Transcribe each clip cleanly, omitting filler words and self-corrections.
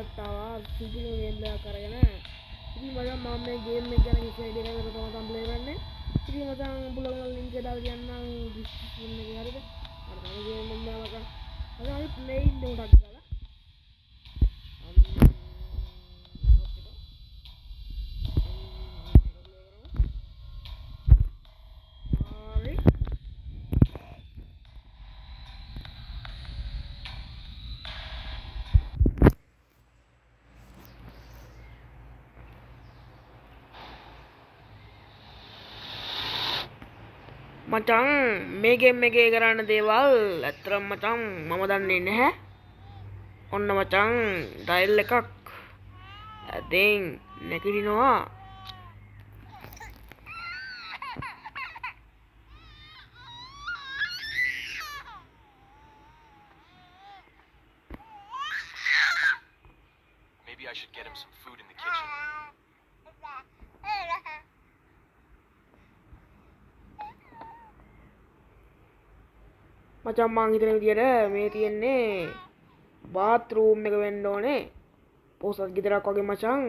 එකක් ආවා සිටින ගේම් එකක් අරගෙන ඉතින් මචං මම මේ ගේම් එක ගැන කිසි අයිඩියා නැහැ මම තමයි ප්ලේ කරන්නේ ඉතින් මචං උඹලා ලින්ක් එක දාලා තියන්නම් ඩිස්ක්‍රිප්ෂන් එකේ හරිද අර තමයි ගේම් එක මචං අපි ප්ලේ ඉන්න උඩක් දාලා මචං මේ ගේම් එකේ කරන්න දේවල් ඇත්තටම මචං මම දන්නේ නැහැ. ඔන්න මචං ඩයල් එකක් ඇදෙන් නැගිටිනවා. Maybe I should get him some food in the kitchen. මචං මං හිතන විදියට මේ තියෙන්නේ බාත් රූම් එක වෙන්න ඕනේ. පොසත් ගෙදරක් වගේ මචං.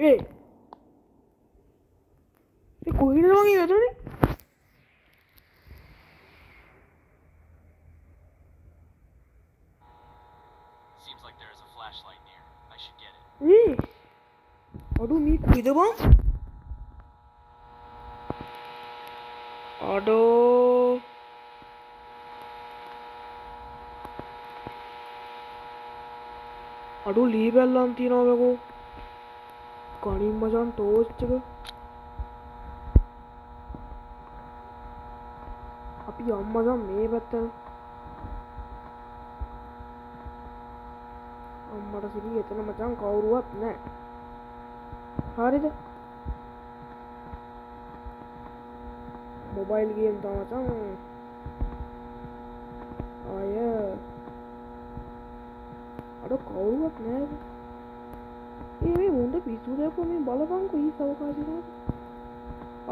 ඒ කොහෙද වගේ යතුනේ? Seems like there is a flashlight near. I should get it. අඩෝ මේ කොහෙද බං? අඩෝ අඩෝ ලී බැල්ලන් තියනවා මේකෝ. කණින් මචං ටෝච් එක. අපි යමු මචං මේ පැත්තට. අම්මට සිරි එතන මචං කවුරුවත් නැහැ. හරිද? මොබයිල් ගේම් තමයි මචං. අය අර කවුරුවත් නැහැ. මේ මුන්ද පිස්සු දෙකෝ මේ බලපංකෝ ඊ සවකාශිනා.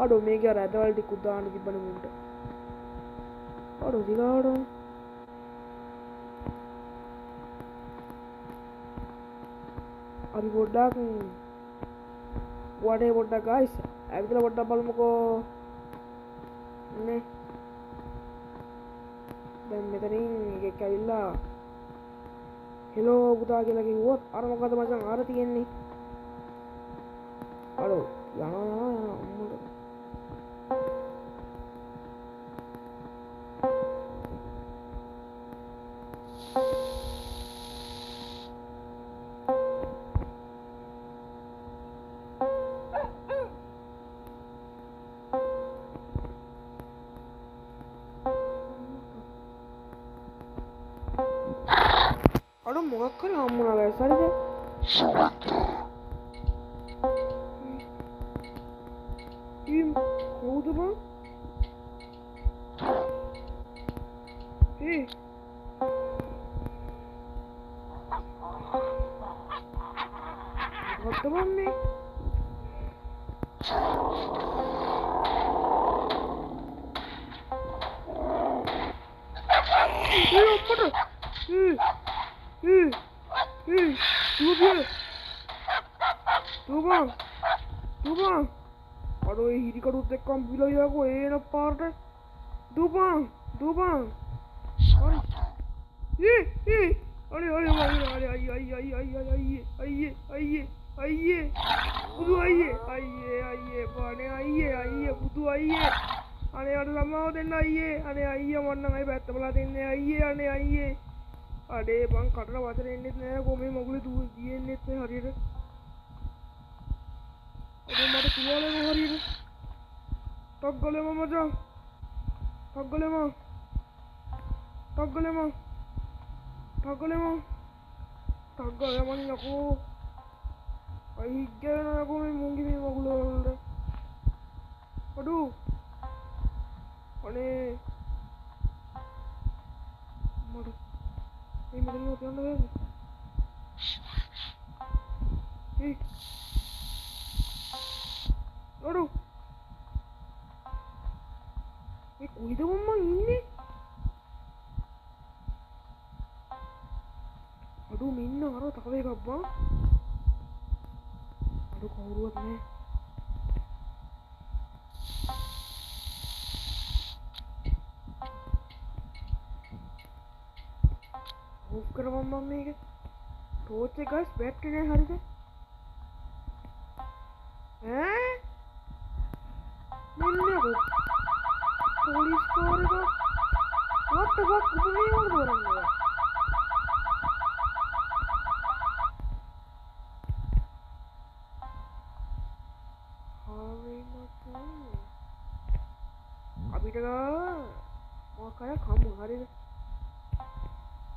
අඩෝ මේක අර ඇදවල ටික උදාන්න තිබ්බනේ මුන්ට. අඩෝ දිගාඩෝ. අපි පොඩ්ඩක් වඩේ පොඩ්ඩක් ගයිස් ඇවිදලා පොඩ්ඩක් බලමුකෝ නේ දැන් මෙතනින් එකෙක් ඇවිල්ලා හෙලෝ පුතා කියලා කිව්වොත් අර මොකද මචං අර තියෙන්නේ අලෝ යනවා අම්මල අඩෝ මොකක් කරේ අම්මුණා ගෑස් හරිද කවුද බං මොකක්ද බං මේ Dubang, aduh ini kadut tekam wilayah aku enak part Dubang, Ane ada lama den ayye ane ayye මන්නම් අය පැත්ත බලා දෙන්නේ අයියේ අනේ අයියේ අඩේ බං කටට වචන එන්නෙත් නෑ කොමේ මගුලේ දූ ගියෙන්නෙත් නෑ හරියට අඩේ මට තුවාලේ හරියට ටග්ගලේ මචං ටග්ගලේ මන් යකෝ අයි ගෑන යකෝ මේ මුංගි මේ මගුල වලට අඩෝ අනේ මට මේ මෙතන යන්න බෑද අඩෝ මේ කොයිද මම ඉන්නේ අඩු මෙන්න අර තව එකක් බං අඩු කවුරුවත් නෑ ඕෆ් කරපම් මම මේක ටෝච් එක ගයිස් බැටරි නෑ හරිද ඈ මෙන්න පොලිස් කාර් එක what the fuck උඹ මේ මොකද කරන්නේ අපිට මොකක් අය කමු හරිද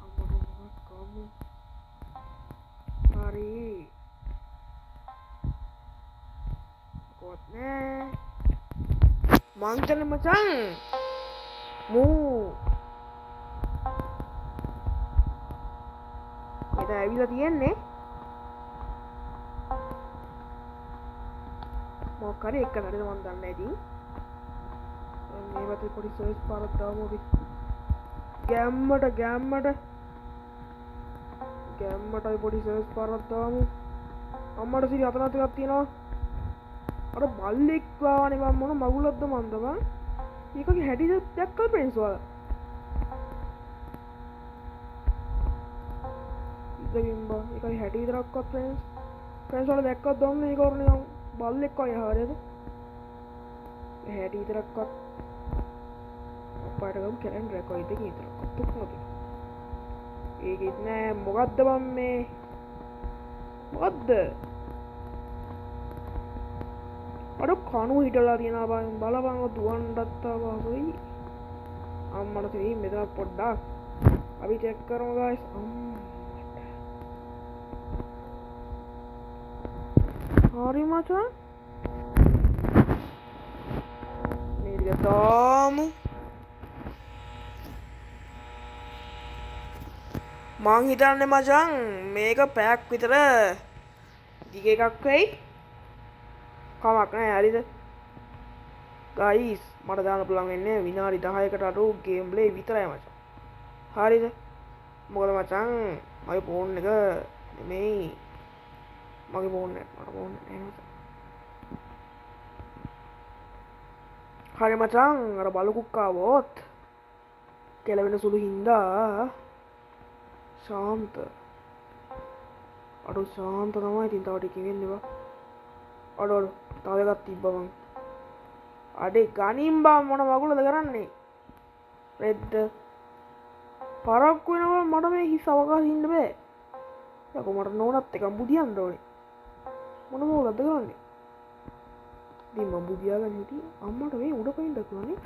අම්මට මොකක් කමු හරි කොත් නෑ මං කියන්නේ මචං මූ මෙතන ඇවිල්ලා තියෙන්නේ මොකක් හරි එක හරිද මන් දන්නේ නැහැ ඉතින් මේ වතේ පොඩි සර්ච් පාරක් දාමු අපි ගැම්මටයි පොඩි සර්ච් පාරක් දාමු අම්මට සිරි අතනත් එකක් තියෙනවා අර බල්ලෙක් ආවනේ මම මොන මගුලක්ද මන්ද බං ඒකගේ හැටි දැක්කද ප්‍රින්ස් ඔයාලා ඉතින් බං ඒකගේ හැටි විතරක්වත් ප්‍රින්ස් ඔයාලා දැක්කද දන්නේ ඒක වරනේ බල්ලෙක් වගේ හරියද හැටි විතරක්වත් අප්පාට ගමු කැලෙන්ඩර් එක කොයිද විතරක්වත් තුක්නොද ඒකෙත් නෑ මොකද්ද බං මේ මොකද්ද අර කණු හිටලා තියෙනවා බං බලපං දුවන්නත් ආවයි අම්මට තේ මෙතන පොඩ්ඩක් අපි චෙක් කරමු ගයිස් හරි මචං මේක දාමු මං හිතන්නේ මචං මේක පැයක් විතර දිග එකක් වෙයි කමක් නෑ හරිද ගයිස් මට දාන්න පුළුවන් වෙන්නේ විනාඩි 10කට අඩු ගේම් ප්ලේ විතරයි මචං හරිද මොකද මචං මගේ ෆෝන් එක නෙමෙයි මගේ ෆෝන් එක මට ෆෝන් එක නෑ මචං හරි මචං අර බලු කුක්කාවොත් කෙලවෙන සුළු හින්දා ශාන්ත අඩු ශාන්ත තමයි ඉතින් තව ටිකකින් එන්නේ බා අඩු තව එකක් තිබ්බා මං අඩේ ගනින් බා මොන මගුලද කරන්නේ රෙද්ද පරක්කු වෙනවා මට මේ හිස් අවකාශෙ ඉන්න බෑ යකෝ මට නෝනත් එකක් බුදියන්න ඕනේ මොන මොකද්ද කරන්නේ ඉතින් මම බුදියාගෙන හිටියේ අම්මට මේ උඩ පයින් දක්වන්නේ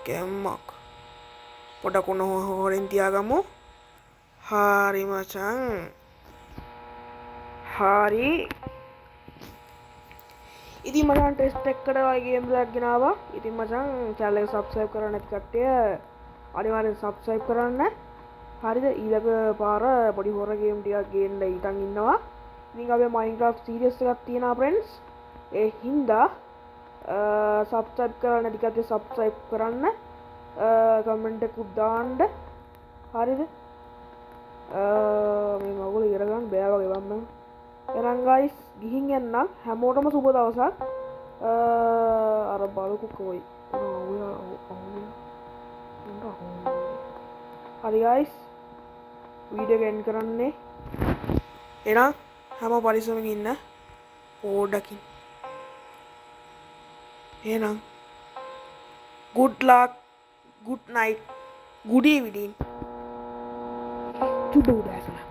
ගැම්මක් පොඩක් උන හොරෙන් තියාගමු හරි මචං හරි ඉතින් මචං ටෙස්ට් එකකට වගේ ගේම් එකක් ගෙනාවා ඉතින් මචං channel එක subscribe කරන්න නැති කට්ටිය අනිවාර්යෙන් subscribe කරන්න හරිද ඊළඟ පාර පොඩි හොර ගේම් ටිකක් ගේන්න ඊටන් ඉන්නවා ඉතින් අපේ Minecraft series එකක් තියෙනවා friends ඒ හින්දා subscribe කරන්න නැති කට්ටිය subscribe කරන්න කමෙන්ට් එකක් දාන්න හරිද මේ මගුල ඉර ගන්න බෑ වගේ වම්ම එහෙනම් guys ගිහින් යන්නම් හැමෝටම සුබ දවසක් අර බලු කොයි හරි guys වීඩියෝ එක එන්ඩ් කරන්නේ එහෙනම් හැම පරිස්සමෙන් ඉන්න පොඩ්ඩකින් එහෙනම් good luck good night good evening to do that